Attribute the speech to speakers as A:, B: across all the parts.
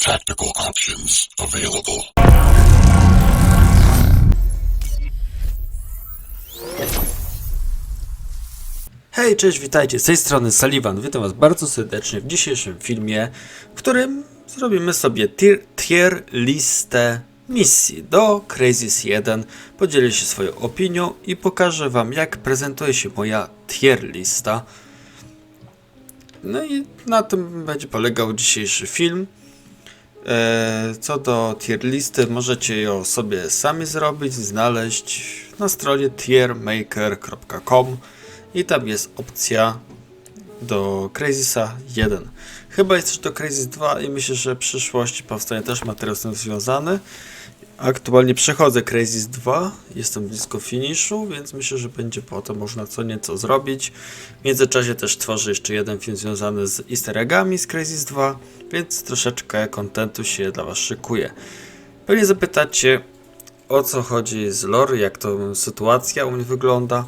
A: Tactical options available.
B: Hej, cześć, witajcie, z tej strony Sullivan. Witam was bardzo serdecznie w dzisiejszym filmie, w którym zrobimy sobie tier listę misji do Crysis 1. Podzielę się swoją opinią i pokażę wam, jak prezentuje się moja tier lista. No i na tym będzie polegał dzisiejszy film. Co do tier listy, możecie ją sobie sami zrobić, znaleźć na stronie tiermaker.com i tam jest opcja do Crysisa 1. Chyba jest też do Crysis 2 i myślę, że w przyszłości powstanie też materiał z tym związany. Aktualnie przechodzę Crysis 2, jestem blisko finiszu, więc myślę, że będzie potem można co nieco zrobić. W międzyczasie też tworzę jeszcze jeden film związany z easter eggami z Crysis 2, więc troszeczkę kontentu się dla was szykuje. Pewnie zapytacie, o co chodzi z lore, jak to sytuacja u mnie wygląda.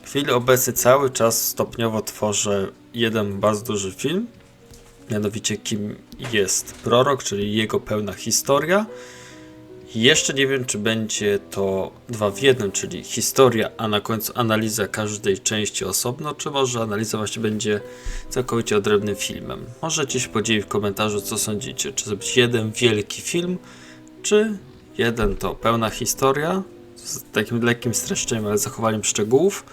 B: W chwili obecnej cały czas stopniowo tworzę jeden bardzo duży film, mianowicie kim jest prorok, czyli jego pełna historia. Jeszcze nie wiem, czy będzie to 2 w 1, czyli historia, a na końcu analiza każdej części osobno, czy może analiza właśnie będzie całkowicie odrębnym filmem. Możecie się podzielić w komentarzu, co sądzicie, czy zrobić jeden wielki film, czy jeden to pełna historia z takim lekkim streszczeniem, ale zachowaniem szczegółów,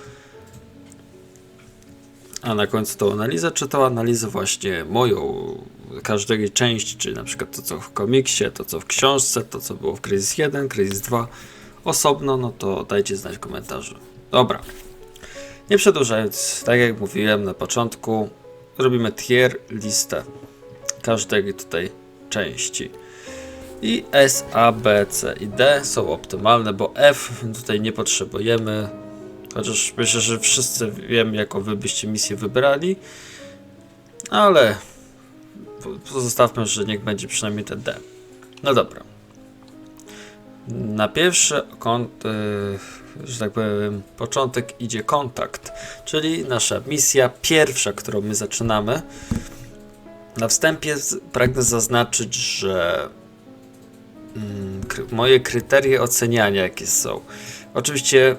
B: a na końcu tą analizę, czy tą analizę właśnie moją, każdej części, czyli na przykład to co w komiksie, to co w książce, to co było w Crysis 1, Crysis 2 osobno, no to dajcie znać w komentarzu. Dobra, nie przedłużając, tak jak mówiłem na początku, robimy tier listę każdej tutaj części. I S, A, B, C i D są optymalne, bo F tutaj nie potrzebujemy. Chociaż myślę, że wszyscy wiemy, jaką wy byście misję wybrali. Ale pozostawmy, że niech będzie przynajmniej ten D. No dobra. Na pierwszy że tak powiem, początek idzie kontakt, czyli nasza misja pierwsza, którą my zaczynamy. Na wstępie pragnę zaznaczyć, że moje kryteria oceniania jakie są. Oczywiście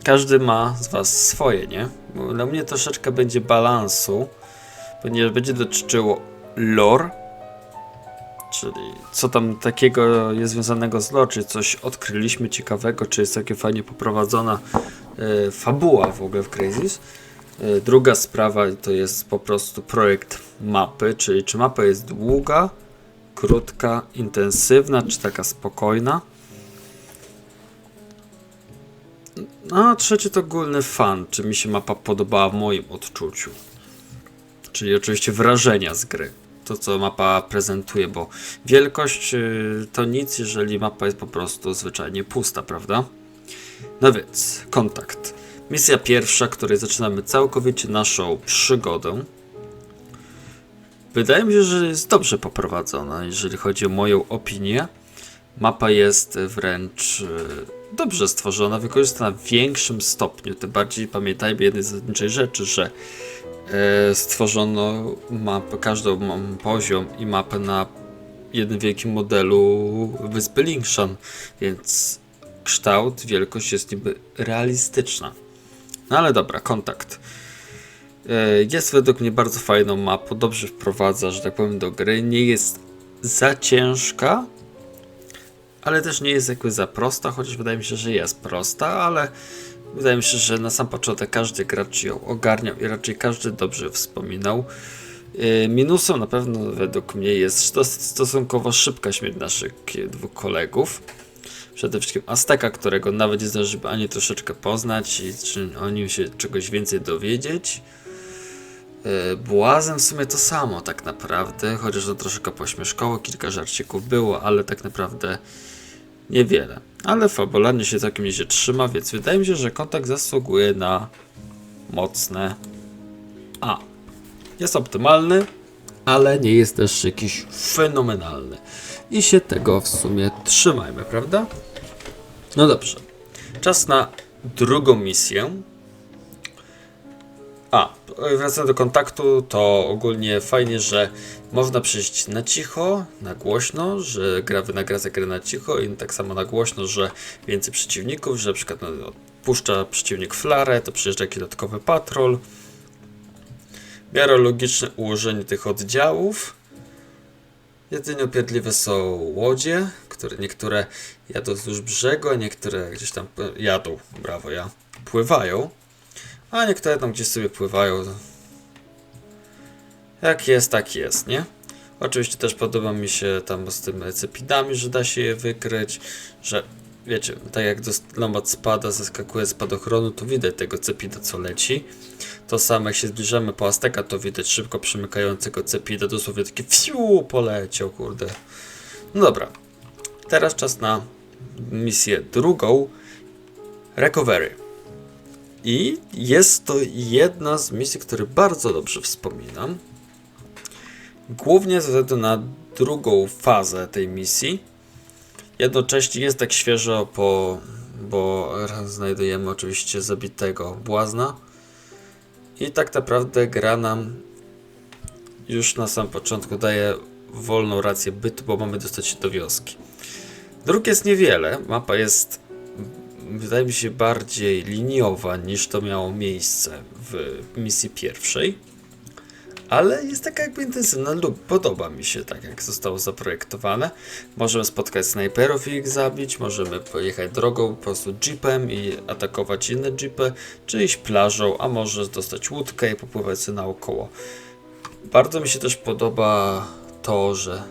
B: każdy ma z was swoje, nie? Bo dla mnie troszeczkę będzie balansu, ponieważ będzie dotyczyło lore, czyli co tam takiego jest związanego z lore, czy coś odkryliśmy ciekawego, czy jest takie fajnie poprowadzona fabuła w ogóle w Crysis. Druga sprawa to jest po prostu projekt mapy, czyli czy mapa jest długa, krótka, intensywna, czy taka spokojna. A trzeci to ogólny fan, czy mi się mapa podobała w moim odczuciu. Czyli oczywiście wrażenia z gry. To co mapa prezentuje, bo wielkość to nic, jeżeli mapa jest po prostu zwyczajnie pusta, prawda? No więc, kontakt. Misja pierwsza, której zaczynamy całkowicie naszą przygodę. Wydaje mi się, że jest dobrze poprowadzona, jeżeli chodzi o moją opinię. Mapa jest wręcz dobrze stworzona, wykorzystana w większym stopniu. Tym bardziej pamiętajmy jednej zasadniczej rzeczy, że stworzono mapę, każdą poziom i mapę na jednym wielkim modelu wyspy Lingshan, więc kształt, wielkość jest niby realistyczna. No ale dobra, kontakt. Jest według mnie bardzo fajną mapą, dobrze wprowadza, że tak powiem, do gry. Nie jest za ciężka, ale też nie jest jakby za prosta, chociaż wydaje mi się, że jest prosta, ale wydaje mi się, że na sam początek każdy gracz ją ogarniał i raczej każdy dobrze wspominał. Minusem na pewno według mnie jest stosunkowo szybka śmierć naszych 2 kolegów. Przede wszystkim Azteka, którego nawet nie zdążyliśmy ani troszeczkę poznać i czy o nim się czegoś więcej dowiedzieć. Błazem w sumie to samo tak naprawdę, chociaż to troszkę pośmieszkowo, kilka żarcików było, ale tak naprawdę niewiele. Ale fabularnie się całkiem nieźle trzyma, więc wydaje mi się, że kontakt zasługuje na mocne A. Jest optymalny, ale nie jest też jakiś fenomenalny. I się tego w sumie trzymajmy, prawda? No dobrze. Czas na drugą misję. Wracając do kontaktu, to ogólnie fajnie, że można przejść na cicho, na głośno, że gra wynagradza grę na cicho i tak samo na głośno, że więcej przeciwników, że na przykład odpuszcza przeciwnik flarę, to przyjeżdża jakiś dodatkowy patrol. W miarę logiczne ułożenie tych oddziałów. Jedynie upierdliwe są łodzie, które niektóre jadą wzdłuż brzegu, a niektóre gdzieś tam jadą, brawo ja, pływają. A niektóre tam gdzieś sobie pływają. Jak jest, tak jest, nie? Oczywiście też podoba mi się tam z tym cepidami, że da się je wykryć, że wiecie, tak jak lombard spada, zeskakuje z spadochronu, to widać tego cepida, co leci. To samo jak się zbliżamy po Azteka, to widać szybko przemykającego cepida, dosłownie taki fiu, poleciał, kurde. No dobra, teraz czas na misję drugą, Recovery. I jest to jedna z misji, które bardzo dobrze wspominam. Głównie ze względu na drugą fazę tej misji. Jednocześnie jest tak świeżo, bo znajdujemy oczywiście zabitego błazna. I tak naprawdę gra nam już na samym początku daje wolną rację bytu, bo mamy dostać się do wioski. Dróg jest niewiele. Mapa jest, wydaje mi się, bardziej liniowa niż to miało miejsce w misji pierwszej. Ale jest taka jakby intensywna lub podoba mi się tak, jak zostało zaprojektowane. Możemy spotkać snajperów i ich zabić, możemy pojechać drogą po prostu jeepem i atakować inne jeepy, czy iść plażą, a może dostać łódkę i popływać sobie naokoło. Bardzo mi się też podoba to, że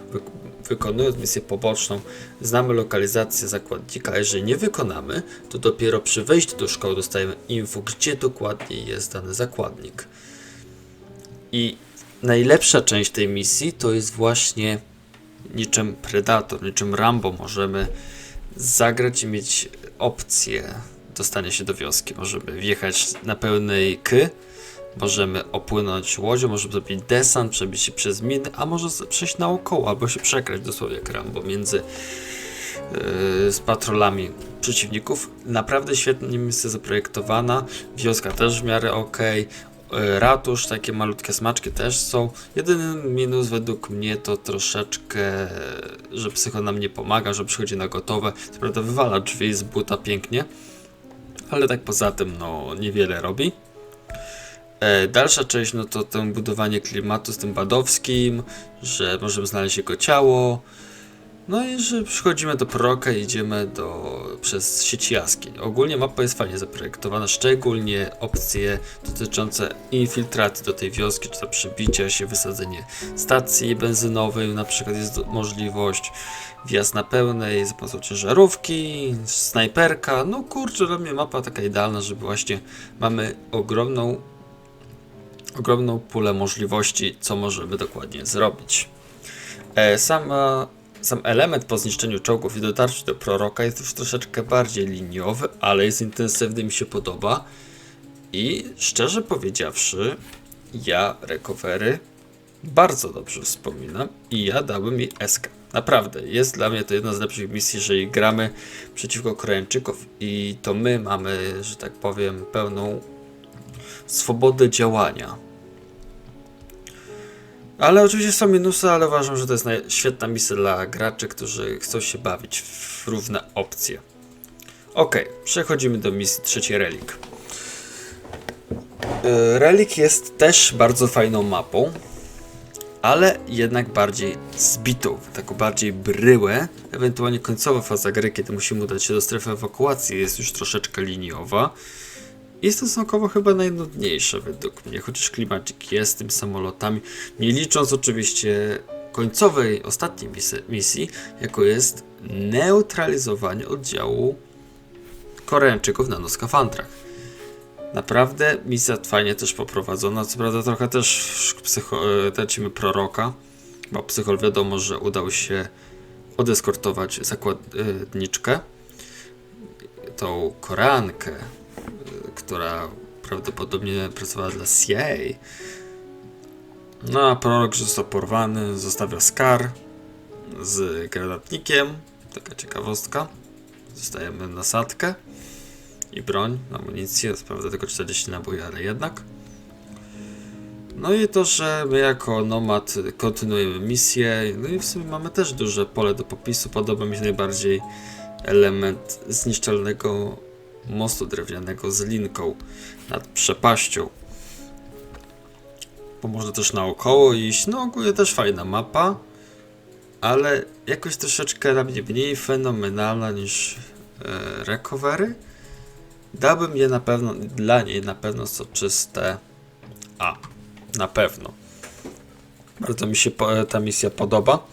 B: wykonując misję poboczną znamy lokalizację zakładnika, a jeżeli nie wykonamy, to dopiero przy wejściu do szkoły dostajemy info, gdzie dokładnie jest dany zakładnik. I najlepsza część tej misji to jest właśnie niczym Predator, niczym Rambo możemy zagrać i mieć opcję dostania się do wioski. Możemy wjechać na pełnej możemy opłynąć łodzią, możemy zrobić desant, przebić się przez miny, a może przejść naokoło, albo się przekraść dosłownie jak Rambo między z patrolami przeciwników. Naprawdę świetnie misja zaprojektowana, wioska też w miarę ok. Ratusz, takie malutkie smaczki też są. Jedyny minus według mnie to troszeczkę, że psycho nam nie pomaga, że przychodzi na gotowe. Co prawda wywala drzwi z buta pięknie, ale tak poza tym no niewiele robi. Dalsza część no to budowanie klimatu z tym badowskim, że możemy znaleźć jego ciało. No i że przychodzimy do proroka i idziemy przez sieć jaskiń. Ogólnie mapa jest fajnie zaprojektowana, szczególnie opcje dotyczące infiltracji do tej wioski, czy to przebicia się, wysadzenie stacji benzynowej, na przykład jest możliwość wjazd na pełnej, za pomocą ciężarówki, snajperka. No kurczę, dla mnie mapa taka idealna, żeby właśnie mamy ogromną pulę możliwości, co możemy dokładnie zrobić. Sam element po zniszczeniu czołgów i dotarciu do proroka jest już troszeczkę bardziej liniowy, ale jest intensywny, mi się podoba. I szczerze powiedziawszy, ja Recovery bardzo dobrze wspominam i ja dałbym jej eskę. Naprawdę, jest dla mnie to jedna z lepszych misji, jeżeli gramy przeciwko Koreańczyków i to my mamy, że tak powiem, pełną swobodę działania. Ale oczywiście są minusy, ale uważam, że to jest świetna misja dla graczy, którzy chcą się bawić w równe opcje. Ok, przechodzimy do misji trzeciej Relik. Relik jest też bardzo fajną mapą, ale jednak bardziej zbitą, taką bardziej bryłę. Ewentualnie końcowa faza gry, kiedy musimy udać się do strefy ewakuacji, jest już troszeczkę liniowa. I stosunkowo chyba najnudniejsze według mnie, chociaż klimacik jest z tymi samolotami, nie licząc oczywiście końcowej, ostatniej misji, jaką jest neutralizowanie oddziału Koreańczyków na nanoskafandrach. Naprawdę misja fajnie też poprowadzona, co prawda trochę też tracimy proroka, bo psychol wiadomo, że udał się odeskortować zakładniczkę, tą Koreankę, która prawdopodobnie pracowała dla CIA. No a prorok został porwany, zostawia Scar z granatnikiem, taka ciekawostka. Dostajemy nasadkę i broń, amunicję, co prawda tylko 40 naboi, ale jednak. No i to, że my jako Nomad kontynuujemy misję, no i w sumie mamy też duże pole do popisu. Podoba mi się najbardziej element zniszczalnego mostu drewnianego z linką nad przepaścią. Bo można też naokoło iść, no ogólnie też fajna mapa, ale jakoś troszeczkę dla mnie mniej fenomenalna niż Recovery. Dałbym je na pewno, dla niej na pewno soczyste A. Na pewno. Bardzo mi się ta misja podoba.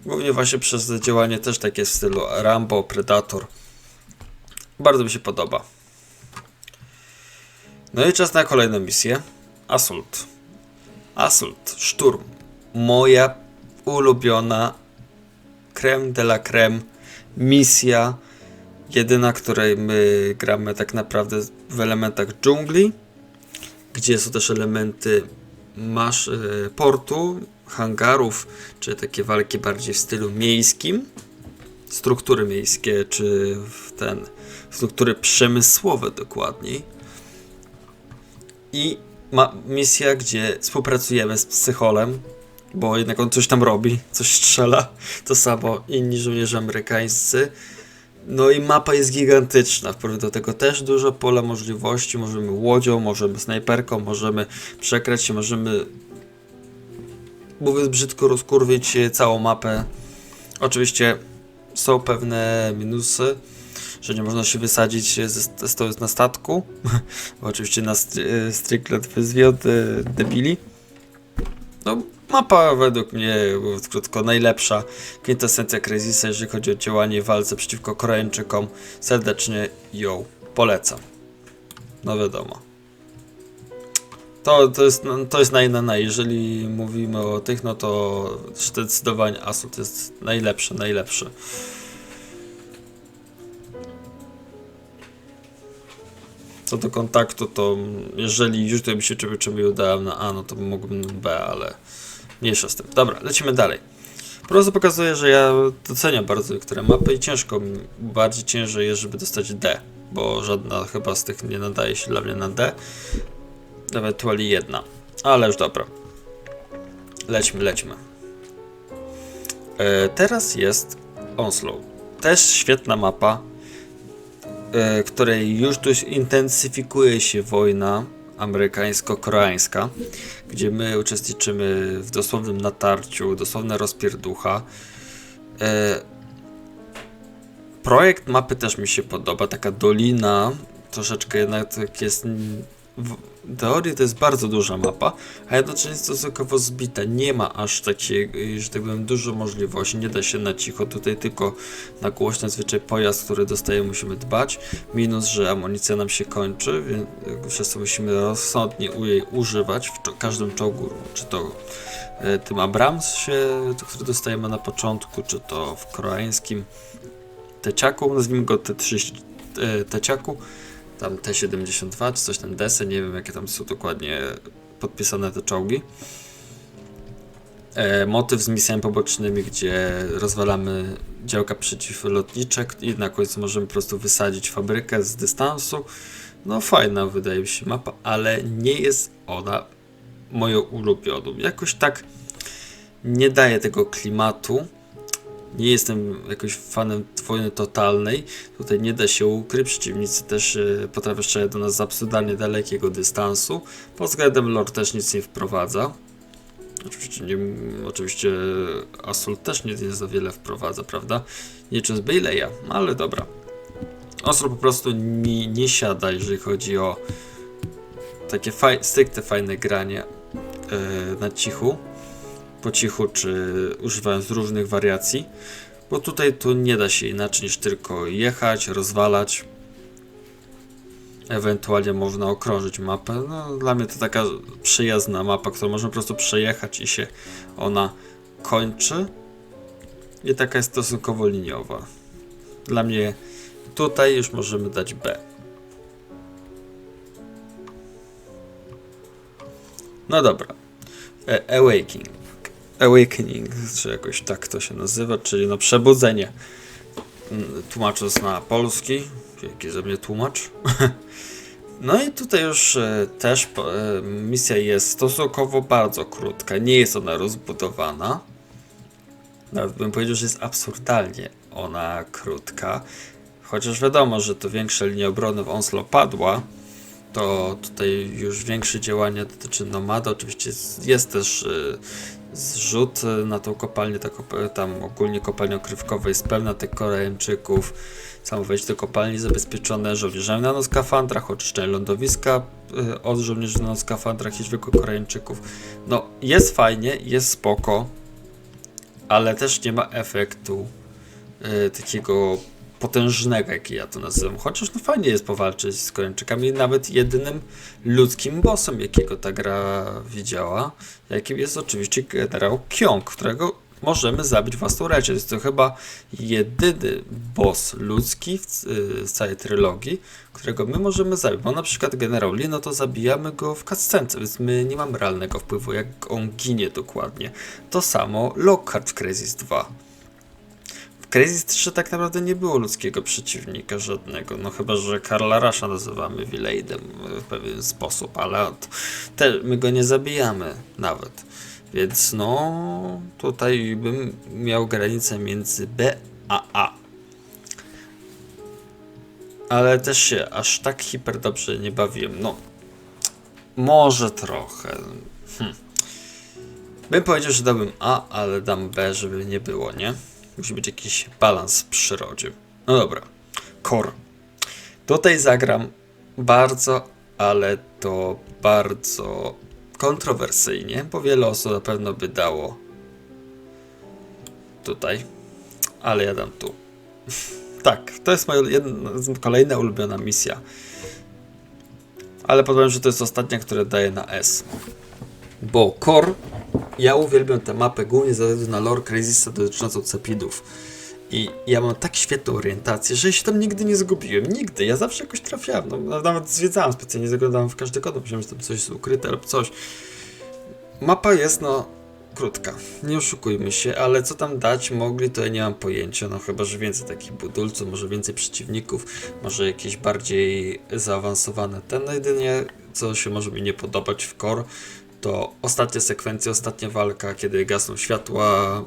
B: Głównie właśnie przez działanie też takie w stylu Rambo, Predator. Bardzo mi się podoba. No i czas na kolejną misję. Assault. Assault. Szturm. Moja ulubiona creme de la creme misja. Jedyna, której my gramy tak naprawdę w elementach dżungli, gdzie są też elementy portu, hangarów, czy takie walki bardziej w stylu miejskim, struktury miejskie, czy struktury przemysłowe dokładniej. I misja, gdzie współpracujemy z Psycholem, bo jednak on coś tam robi, coś strzela, to samo inni żołnierze amerykańscy. No i mapa jest gigantyczna, wprawdzie do tego też dużo pola możliwości, możemy łodzią, możemy snajperką, możemy przekrać się, możemy, mówiąc brzydko, rozkurwić całą mapę. Oczywiście są pewne minusy, że nie można się wysadzić na statku, bo oczywiście na Strickland wyzwie od debili. No, mapa według mnie, mówiąc krótko, najlepsza kwintesencja Crysisa, jeżeli chodzi o działanie w walce przeciwko Koreańczykom. Serdecznie ją polecam. No wiadomo. To jest jeżeli mówimy o tych, no to zdecydowanie Assault jest najlepszy. Co do kontaktu, to jeżeli już to mi się czemu udałem na A, no to mógłbym na B, ale mniejsza z tym. Dobra, lecimy dalej. Po prostu pokazuje, że ja doceniam bardzo niektóre mapy i bardziej ciężej jest, żeby dostać D, bo żadna chyba z tych nie nadaje się dla mnie na D. Ewentualnie jedna, ale już dobra. Lećmy. Teraz jest Onslaught. Też świetna mapa, której już tu intensyfikuje się wojna amerykańsko-koreańska, gdzie my uczestniczymy w dosłownym natarciu, dosłowna rozpierducha. Projekt mapy też mi się podoba, taka dolina, troszeczkę jednak jest... W teorii to jest bardzo duża mapa, a jednocześnie stosunkowo zbita. Nie ma aż takiej, że tak powiem, dużo możliwości. Nie da się na cicho, tutaj tylko na głośno. Zwyczaj pojazd, który dostaje, musimy dbać. Minus, że amunicja nam się kończy, więc przez to musimy rozsądnie jej używać w każdym czołgu, czy to tym Abramsie, który dostajemy na początku, czy to w koreańskim Teciaku, nazwijmy go T3 Teciaku. Tam T-72 czy coś tam desy, nie wiem jakie tam są dokładnie podpisane te czołgi. Motyw z misjami pobocznymi, gdzie rozwalamy działka przeciwlotnicze i na końcu możemy po prostu wysadzić fabrykę z dystansu. No fajna wydaje mi się mapa, ale nie jest ona moją ulubioną. Jakoś tak nie daje tego klimatu. Nie jestem jakoś fanem wojny totalnej. Tutaj nie da się ukryć. Przeciwnicy też potrafią strzelać do nas z absurdalnie dalekiego dystansu. Pod względem lore też nic nie wprowadza. Oczywiście Assault też nie za wiele wprowadza, prawda? Niczym z Bayleya, ale dobra. Assault po prostu nie siada, jeżeli chodzi o takie stricte fajne granie na cichu. Po cichu, czy używając różnych wariacji, bo tutaj tu nie da się inaczej niż tylko jechać, rozwalać. Ewentualnie można okrążyć mapę. No, dla mnie to taka przyjazna mapa, którą można po prostu przejechać i się ona kończy. I taka jest stosunkowo liniowa. Dla mnie tutaj już możemy dać B. No dobra. Awakening, czy jakoś tak to się nazywa, czyli no przebudzenie. Tłumacząc na polski, jaki ze mnie tłumacz. No i tutaj już też misja jest stosunkowo bardzo krótka, nie jest ona rozbudowana. Nawet bym powiedział, że jest absurdalnie ona krótka. Chociaż wiadomo, że to większa linia obrony w Onslow padła, to tutaj już większe działania dotyczy Nomada. Oczywiście jest też zrzut na tą kopalnię, tam ogólnie kopalnia okrywkowa jest pełna tych Koreańczyków. Samo wejście do kopalni zabezpieczone żołnierzami na skafandrach, oczyszczenie lądowiska od żołnierzy na skafandrach i zwykłych Koreańczyków. No, jest fajnie, jest spoko, ale też nie ma efektu takiego potężnego, jaki ja to nazywam. Chociaż no fajnie jest powalczyć z Koreańczykami, nawet jedynym ludzkim bossem, jakiego ta gra widziała, jakim jest oczywiście generał Kyong, którego możemy zabić własną ręką. Jest to chyba jedyny boss ludzki w całej trylogii, którego my możemy zabić. Bo na przykład generał Lee, no to zabijamy go w cutscence, więc my nie mamy realnego wpływu, jak on ginie dokładnie. To samo Lockhart w Crysis 2. W Crysis 3 tak naprawdę nie było ludzkiego przeciwnika żadnego, no chyba, że Karla Rasha nazywamy Vileidem w pewien sposób, ale my go nie zabijamy nawet. Więc no, tutaj bym miał granicę między B a A. Ale też się aż tak hiper dobrze nie bawiłem. No, może trochę. Bym powiedział, że dałbym A, ale dam B, żeby nie było, nie? Musi być jakiś balans w przyrodzie. No dobra. Core. Tutaj zagram bardzo, ale to bardzo kontrowersyjnie, bo wiele osób na pewno by dało tutaj, ale ja dam tu. Tak, to jest moja kolejna ulubiona misja. Ale powiem, że to jest ostatnia, która daje na S. Bo Core, ja uwielbiam tę mapę głównie ze względu na lore Crysisa dotyczącą cepidów. I ja mam tak świetną orientację, że się tam nigdy nie zgubiłem. Nigdy. Ja zawsze jakoś trafiałem. No, nawet zwiedzałem specjalnie, zaglądałem w każdy kąt. Myślałem, że tam coś jest ukryte albo coś. Mapa jest, no, krótka. Nie oszukujmy się, ale co tam dać mogli, to ja nie mam pojęcia. No chyba, że więcej takich budulców, może więcej przeciwników, może jakieś bardziej zaawansowane. No jedynie, co się może mi nie podobać w Core, to ostatnia sekwencja, ostatnia walka, kiedy gasną światła.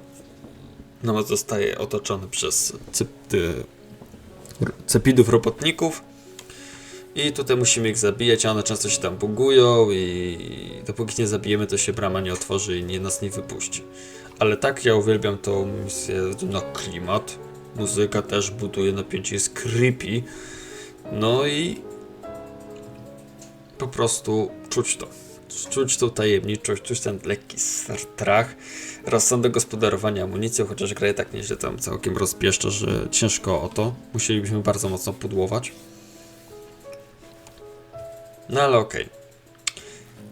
B: No, zostaje otoczony przez cepidów robotników i tutaj musimy ich zabijać, a one często się tam bugują i dopóki nie zabijemy, to się brama nie otworzy i nas nie wypuści. Ale tak, ja uwielbiam tą misję na klimat. Muzyka też buduje napięcie, jest creepy. No i po prostu czuć to. Czuć tą tajemniczość, czuć ten lekki strach, rozsądek gospodarowania amunicją, chociaż gra tak nieźle tam całkiem rozpieszcza, że ciężko o to. Musielibyśmy bardzo mocno pudłować. No ale okej.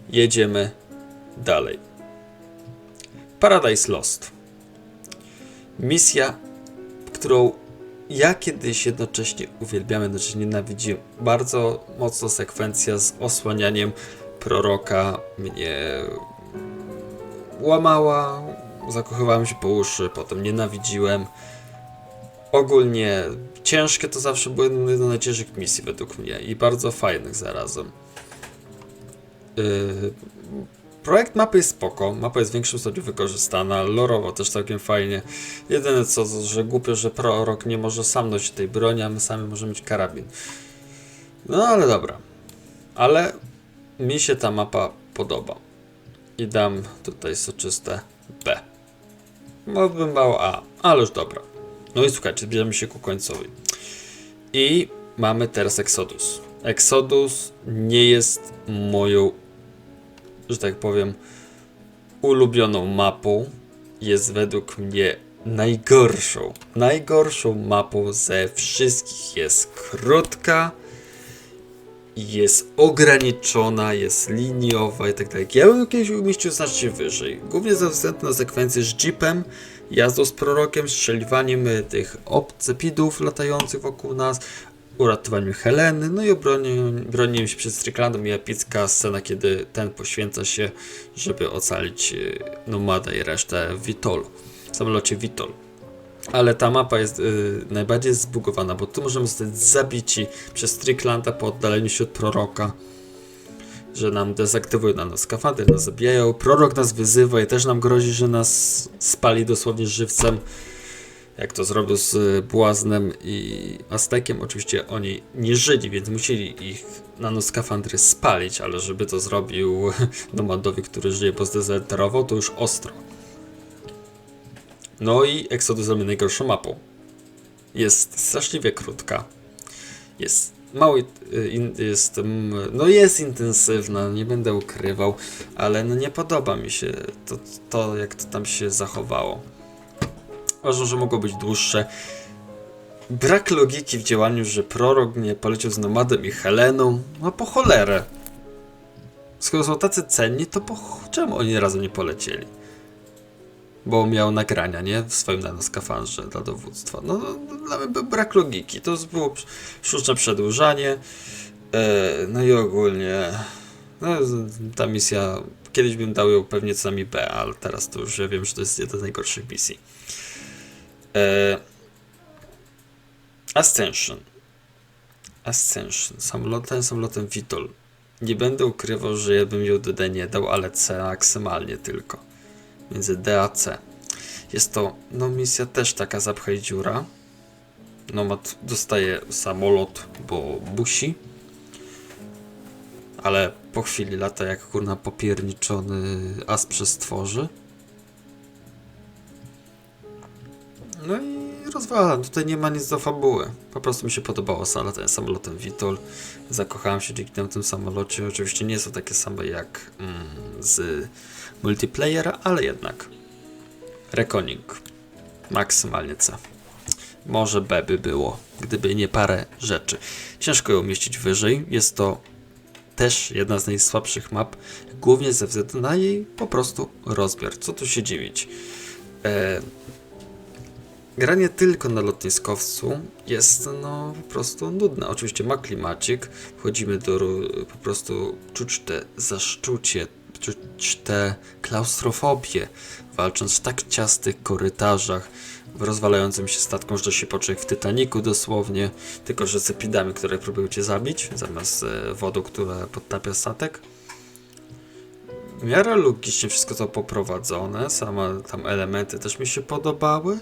B: Jedziemy dalej. Paradise Lost. Misja, którą ja kiedyś jednocześnie uwielbiam, jednocześnie nienawidziłem. Bardzo mocno sekwencja z osłanianiem proroka mnie łamała, zakochywałem się po uszy, potem nienawidziłem. Ogólnie ciężkie to zawsze było jedno z najcięższych misji według mnie i bardzo fajnych zarazem. Projekt mapy jest spoko, mapa jest w większym stopniu wykorzystana, lorowo też całkiem fajnie. Jedyne co, że głupio, że prorok nie może sam nosić tej broni, a my sami możemy mieć karabin. No ale dobra. Ale mi się ta mapa podoba. I dam tutaj soczyste B. Mógłbym mało A, ale już dobra. No i słuchajcie, zbliżamy się ku końcowi. I mamy teraz Exodus. Exodus nie jest moją, że tak powiem, ulubioną mapą. Jest według mnie najgorszą mapą ze wszystkich. Jest krótka, jest ograniczona, jest liniowa i tak dalej. Ja bym kiedyś umieścił znacznie wyżej. Głównie ze względu na sekwencję z jeepem, jazdą z prorokiem, strzeliwaniem tych cepidów latających wokół nas, uratowaniem Heleny, no i bronieniem się przed Stricklandem i epicka scena, kiedy ten poświęca się, żeby ocalić Nomada i resztę w Vitolu, w samolocie Vitol. Ale ta mapa jest najbardziej zbugowana, bo tu możemy zostać zabici przez Stricklanda po oddaleniu się od proroka, że nam dezaktywują na nas skafander, nas zabijają, prorok nas wyzywa i też nam grozi, że nas spali dosłownie żywcem, jak to zrobił z Błaznem i Aztekiem. Oczywiście oni nie żyli, więc musieli ich nanoskafandry spalić, ale żeby to zrobił nomadowi, który żyje, bo zdezerterował, to już ostro. No i Exodus zrobił najgorszą mapą. Jest straszliwie krótka. Jest mały, jest intensywna, nie będę ukrywał, ale no nie podoba mi się to jak to tam się zachowało. Uważam, że mogło być dłuższe. Brak logiki w działaniu, że prorok nie poleciał z Nomadem i Heleną. No po cholerę. Skoro są tacy cenni, to czemu oni razem nie polecieli? Bo miał nagrania, nie? W swoim nanoskafandrze dla dowództwa. No, dla mnie brak logiki. To było sztuczne przedłużanie. No i ogólnie... No, ta misja... Kiedyś bym dał ją pewnie co najmniej B, ale teraz to już ja wiem, że to jest jedna z najgorszych misji. Ascension. Samolotem Vitol. Nie będę ukrywał, że ja bym ją do D nie dał, ale C maksymalnie tylko. Między D a C. Jest to, no misja też taka zapchaj dziura. Nomad dostaje samolot, bo musi. Ale po chwili lata jak kurna popierniczony as przez tworzy. No i rozwalam. Tutaj nie ma nic do fabuły. Po prostu mi się podobało ten samolotem Vitol. Zakochałem się dzięki temu w tym samolocie. Oczywiście nie są takie same jak z multiplayera, ale jednak. Reckoning. Maksymalnie C. Może B by było, gdyby nie parę rzeczy. Ciężko ją umieścić wyżej. Jest to też jedna z najsłabszych map, głównie ze względu na jej po prostu rozmiar. Co tu się dziwić? Granie tylko na lotniskowcu jest no po prostu nudne. Oczywiście ma klimacik, wchodzimy do po prostu czuć te zaszczucie, czuć te klaustrofobię, walcząc w tak ciasnych korytarzach, w rozwalającym się statku, że się poczuje w Titanicu dosłownie, tylko że z epidami, które próbują cię zabić, zamiast wodą, która podtapia statek. W miarę logicznie wszystko to poprowadzone, same tam elementy też mi się podobały.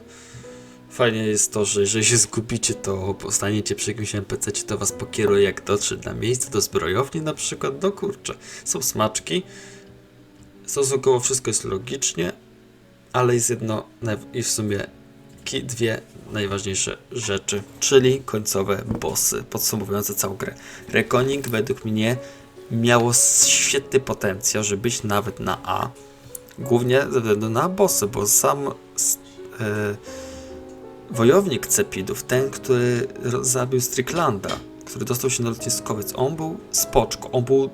B: Fajnie jest to, że jeżeli się zgubicie, to postaniecie przy jakimś NPC, to was pokieruje jak dotrzeć na miejsce, do zbrojowni na przykład. No kurczę, są smaczki, stosunkowo wszystko jest logicznie, ale jest jedno i w sumie dwie najważniejsze rzeczy, czyli końcowe bossy podsumowujące całą grę. Reckoning według mnie miało świetny potencjał, żeby być nawet na A, głównie ze względu na bossy, bo sam wojownik Cepidów, ten, który zabił Stricklanda, który dostał się na lotniskowiec, on był spoczko, on był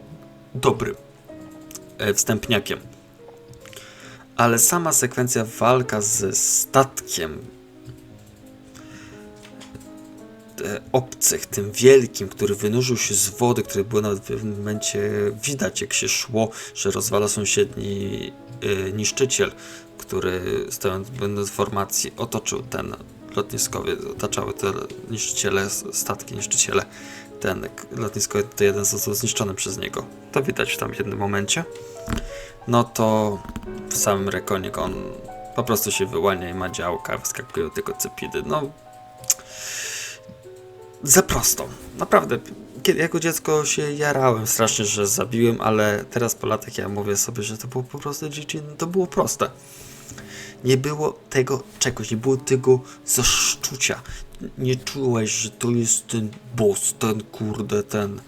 B: dobrym wstępniakiem. Ale sama sekwencja walka ze statkiem obcych, tym wielkim, który wynurzył się z wody, który było nawet w pewnym momencie widać, jak się szło, że rozwala sąsiedni niszczyciel, który stojąc będąc w formacji otoczył ten lotniskowiec, otaczały te niszczyciele, statki niszczyciele. Ten lotniskowiec to jeden został zniszczony przez niego. To widać tam w jednym momencie. No to w samym Reckoning on po prostu się wyłania i ma działka, wyskakują tylko cepidy. No za prosto. Naprawdę. Kiedy jako dziecko się jarałem strasznie, że zabiłem, ale teraz po latach ja mówię sobie, że to było po prostu to było proste. Nie było tego czegoś, nie było tego zaszczucia. Nie czułeś, że to jest ten boss, ten kurde, ten,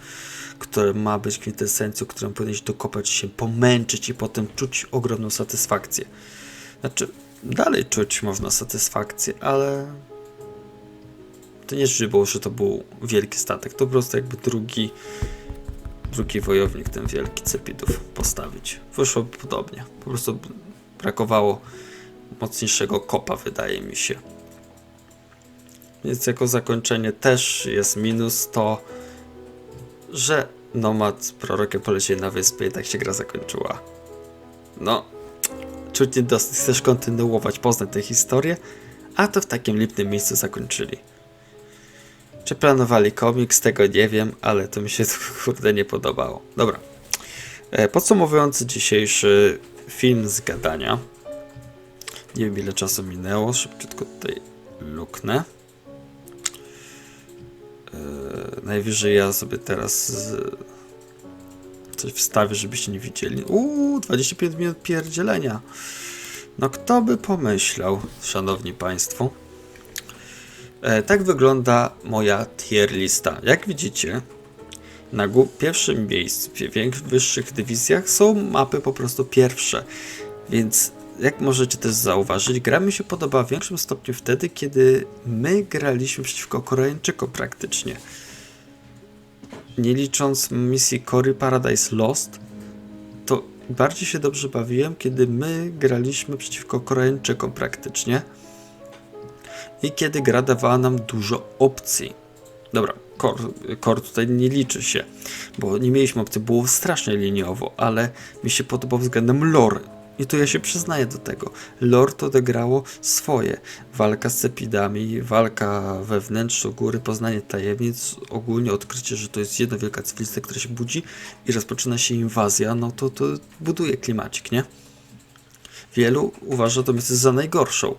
B: który ma być kwintesencją, którym powinieneś dokopać się, pomęczyć i potem czuć ogromną satysfakcję. Znaczy, dalej czuć można satysfakcję, ale to nie było, że to był wielki statek, to po prostu jakby drugi wojownik, ten wielki Cepidów postawić. Wyszło podobnie, po prostu brakowało mocniejszego kopa, wydaje mi się. Więc jako zakończenie też jest minus to, że Nomad z prorokiem polecieli na wyspę i tak się gra zakończyła. No, czuć nie dosyć. Chcesz kontynuować, poznać tę historię, a to w takim lipnym miejscu zakończyli. Czy planowali komiks, tego nie wiem, ale to mi się kurde nie podobało. Dobra. Podsumowując dzisiejszy film z gadania. Nie wiem ile czasu minęło, szybciutko tutaj luknę. Najwyżej ja sobie teraz coś wstawię, żebyście nie widzieli. 25 minut pierdzielenia. No kto by pomyślał, szanowni państwo. Tak wygląda moja tier lista. Jak widzicie, na pierwszym miejscu, w wyższych dywizjach są mapy po prostu pierwsze. Więc jak możecie też zauważyć, gra mi się podoba w większym stopniu wtedy, kiedy my graliśmy przeciwko Koreańczykom praktycznie. Nie licząc misji Cory Paradise Lost, to bardziej się dobrze bawiłem, kiedy my graliśmy przeciwko Koreańczykom praktycznie. I kiedy gra dawała nam dużo opcji. Dobra, core tutaj nie liczy się, bo nie mieliśmy opcji, było strasznie liniowo, ale mi się podobał względem lore. I tu ja się przyznaję do tego. Lore to odegrało swoje. Walka z cepidami, walka we wnętrzu góry, poznanie tajemnic, ogólnie odkrycie, że to jest jedna wielka cywilizacja, która się budzi i rozpoczyna się inwazja, no to buduje klimacik, nie? Wielu uważa to miejsce za najgorszą.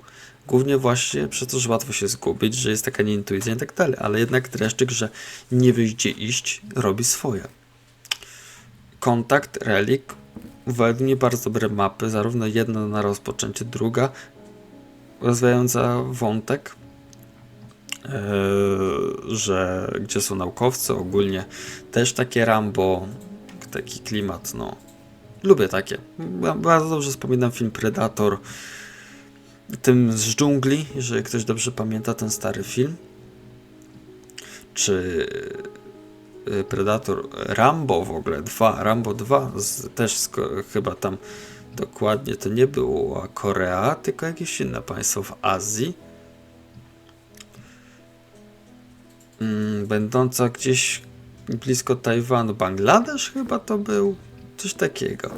B: Głównie właśnie przez to, że łatwo się zgubić, że jest taka nieintuicja i tak dalej, ale jednak dreszczyk, że nie wyjdzie iść, robi swoje. Kontakt, Relik, według mnie bardzo dobre mapy, zarówno jedna na rozpoczęcie, druga, rozwijająca wątek, że gdzie są naukowcy, ogólnie też takie Rambo, taki klimat, no. Lubię takie. Bardzo dobrze wspominam film Predator, tym z dżungli, jeżeli ktoś dobrze pamięta ten stary film. Czy Predator, Rambo w ogóle 2, Rambo 2, chyba tam dokładnie to nie była Korea, tylko jakieś inne państwo w Azji. Będąca gdzieś blisko Tajwanu, Bangladesz chyba to był, coś takiego.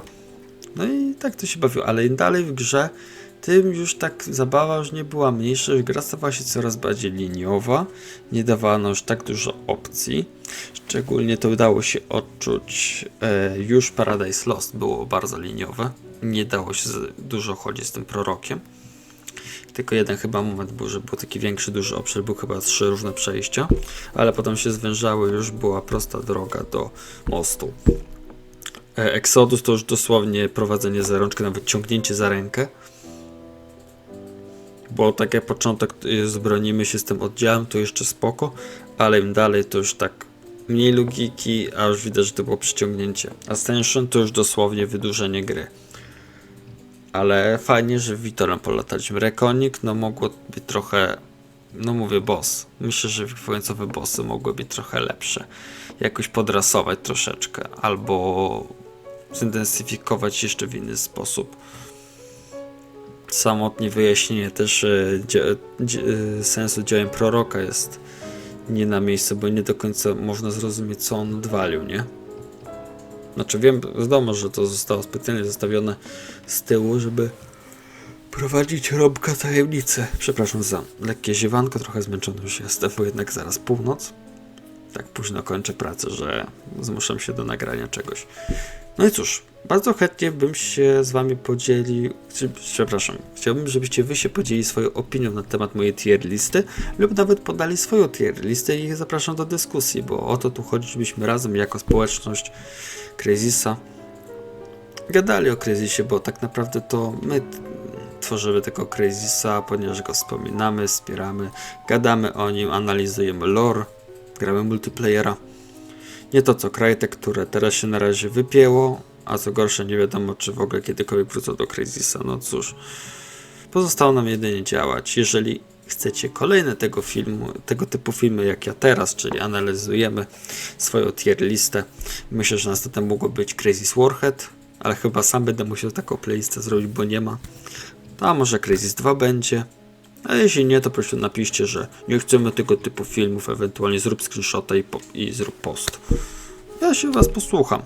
B: No i tak to się bawiło, ale im dalej w grze, tym już tak zabawa już nie była mniejsza, już gra stawała się coraz bardziej liniowa, nie dawano już tak dużo opcji. Szczególnie to udało się odczuć już Paradise Lost było bardzo liniowe, nie dało się dużo chodzić z tym prorokiem. Tylko jeden chyba moment był, że był taki większy, duży obszar, był chyba 3 różne przejścia, ale potem się zwężały, już była prosta droga do mostu. Exodus to już dosłownie prowadzenie za rączkę, nawet ciągnięcie za rękę. Bo tak jak początek zbronimy się z tym oddziałem, to jeszcze spoko, ale im dalej to już tak mniej logiki, a już widać, że to było przyciągnięcie. Ascension to już dosłownie wydłużenie gry. Ale fajnie, że Witorem polataliśmy. Rekonik, no mogło być trochę, no mówię boss. Myślę, że końcowe bossy mogły być trochę lepsze. Jakoś podrasować troszeczkę, albo zintensyfikować jeszcze w inny sposób. Samotnie wyjaśnienie też sensu działań proroka jest nie na miejscu, bo nie do końca można zrozumieć, co on odwalił, nie? Znaczy wiem, wiadomo, że to zostało specjalnie zostawione z tyłu, żeby prowadzić Robka tajemnicę. Przepraszam za lekkie ziewanko, trochę zmęczony już jestem, bo jednak zaraz północ. Tak późno kończę pracę, że zmuszam się do nagrania czegoś. No i cóż, bardzo chętnie bym się z wami podzielił, chciałbym, żebyście wy się podzielili swoją opinią na temat mojej tier listy lub nawet podali swoją tier listę i zapraszam do dyskusji, bo o to tu chodzi, żebyśmy razem jako społeczność Crazisa gadali o Crazisie, bo tak naprawdę to my tworzymy tego Crazisa, ponieważ go wspominamy, wspieramy, gadamy o nim, analizujemy lore, gramy multiplayera. Nie to co Crytek, które teraz się na razie wypięło, a co gorsze nie wiadomo, czy w ogóle kiedykolwiek wrócą do Crazisa. No cóż, pozostało nam jedynie działać. Jeżeli chcecie kolejne tego typu filmy jak ja teraz, czyli analizujemy swoją tier listę, myślę, że następnym mogło być Crazys Warhead, ale chyba sam będę musiał taką playlistę zrobić, bo nie ma. A może Crazys 2 będzie. A jeśli nie, to proszę napiszcie, że nie chcemy tego typu filmów, ewentualnie zrób screenshota i zrób post. Ja się was posłucham.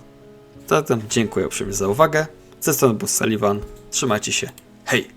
B: Zatem dziękuję uprzejmie za uwagę. Ze strony był Sullivan. Trzymajcie się. Hej!